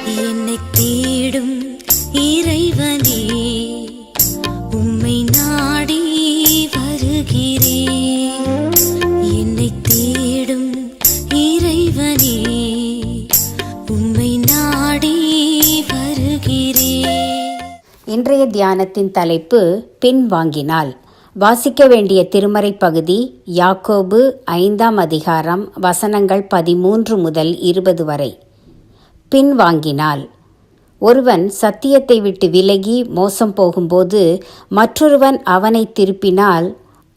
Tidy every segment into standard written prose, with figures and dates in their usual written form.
என்னை தேடும் இறைவனே, உம்மை நாடி வருகிறேன். என்னை தேடும் இறைவனே, உம்மை நாடி வருகிறேன். இன்றைய தியானத்தின் தலைப்பு பின்வாங்கினால். வாசிக்க வேண்டிய திருமறை பகுதி யாக்கோபு 5ஆம் அதிகாரம் வசனங்கள் 13 முதல் 20 வரை. பின்வாங்கினால். ஒருவன் சத்தியத்தை விட்டு விலகி மோசம் போகும்போது மற்றொருவன் அவனை திருப்பினால்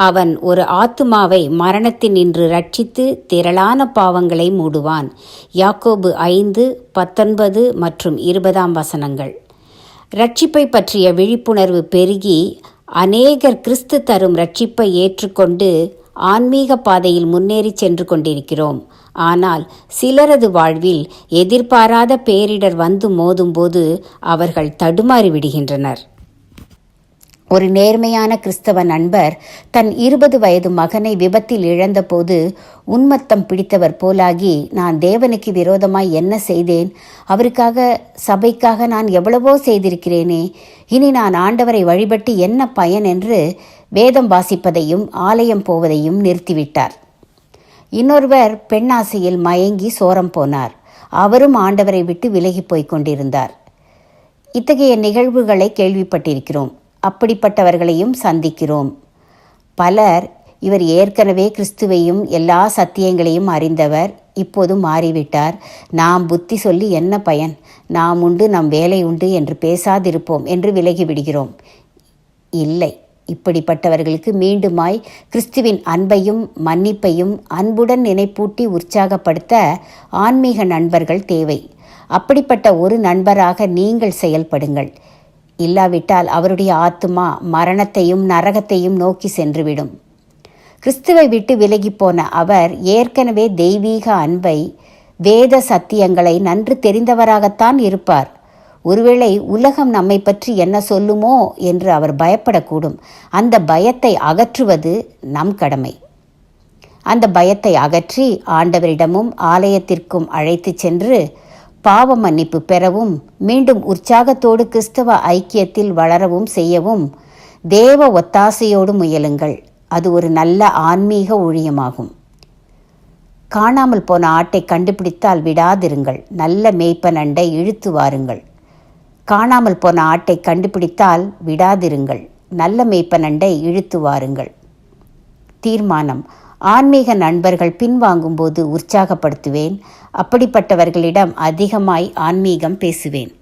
அவன் ஒரு ஆத்துமாவை மரணத்தினின்று ரட்சித்து திரளான பாவங்களை மூடுவான். யாக்கோபு 5:19 மற்றும் 20ஆம் வசனங்கள். ரட்சிப்பை பற்றிய விழிப்புணர்வு பெருகி அநேகர் கிறிஸ்து தரும் ரட்சிப்பை ஏற்றுக்கொண்டு ஆன்மீக பாதையில் முன்னேறி சென்று கொண்டிருக்கிறோம். ஆனால் சிலரது வாழ்வில் எதிர்பாராத பேரிடர் வந்து மோதும்போது அவர்கள் தடுமாறி விடுகின்றனர். ஒரு நேர்மையான கிறிஸ்தவ நண்பர் தன் 20 வயது மகனை விபத்தில் இழந்தபோது உன்மத்தம் பிடித்தவர் போலாகி, நான் தேவனுக்கு விரோதமாய் என்ன செய்தேன்? அவருக்காக, சபைக்காக நான் எவ்வளவோ செய்திருக்கிறேனே, இனி நான் ஆண்டவரை வழிபட்டு என்ன பயன் என்று வேதம் வாசிப்பதையும் ஆலயம் போவதையும் நிறுத்திவிட்டார். இன்னொருவர் பெண்ணாசையில் மயங்கி சோரம் போனார். அவரும் ஆண்டவரை விட்டு விலகி போய்க் கொண்டிருந்தார். இத்தகைய நிகழ்வுகளை கேள்விப்பட்டிருக்கிறோம். அப்படிப்பட்டவர்களையும் சந்திக்கிறோம். பலர், இவர் ஏற்கனவே கிறிஸ்துவையும் எல்லா சத்தியங்களையும் அறிந்தவர், இப்போது மாறிவிட்டார், நாம் புத்தி சொல்லி என்ன பயன், நாம் உண்டு நம் வேலை உண்டு என்று பேசாதிருப்போம் என்று விலகிவிடுகிறோம். இல்லை, இப்படிப்பட்டவர்களுக்கு மீண்டுமாய் கிறிஸ்துவின் அன்பையும் மன்னிப்பையும் அன்புடன் நினைப்பூட்டி உற்சாகப்படுத்த ஆன்மீக நண்பர்கள் தேவை. அப்படிப்பட்ட ஒரு நண்பராக நீங்கள் செயல்படுங்கள். இல்லாவிட்டால் அவருடைய ஆத்துமா மரணத்தையும் நரகத்தையும் நோக்கி சென்றுவிடும். கிறிஸ்துவை விட்டு விலகி போன அவர் ஏற்கனவே தெய்வீக அன்பை, வேத சத்தியங்களை நன்கு தெரிந்தவராகத்தான் இருப்பார். ஒருவேளை உலகம் நம்மை பற்றி என்ன சொல்லுமோ என்று அவர் பயப்படக்கூடும். அந்த பயத்தை அகற்றுவது நம் கடமை. அந்த பயத்தை அகற்றி ஆண்டவரிடமும் ஆலயத்திற்கும் அழைத்து சென்று பாவ மன்னிப்பு பெறவும் மீண்டும் உற்சாகத்தோடு கிறிஸ்தவ ஐக்கியத்தில் வளரவும் செய்யவும் தேவ ஒத்தாசையோடு முயலுங்கள். அது ஒரு நல்ல ஆன்மீக ஊழியமாகும். காணாமல் போன ஆட்டை கண்டுபிடித்தால் விடாதிருங்கள். நல்ல மேய்ப்பனண்டை இழுத்து வாருங்கள். காணாமல் போன ஆட்டை கண்டுபிடித்தால் விடாதிருங்கள். நல்ல மேய்ப்பனண்டை இழுத்து வாருங்கள். தீர்மானம்: ஆன்மீக நண்பர்கள் பின்வாங்கும்போது உற்சாகப்படுத்துவேன். அப்படிப்பட்டவர்களிடம் அதிகமாய் ஆன்மீகம் பேசுவேன்.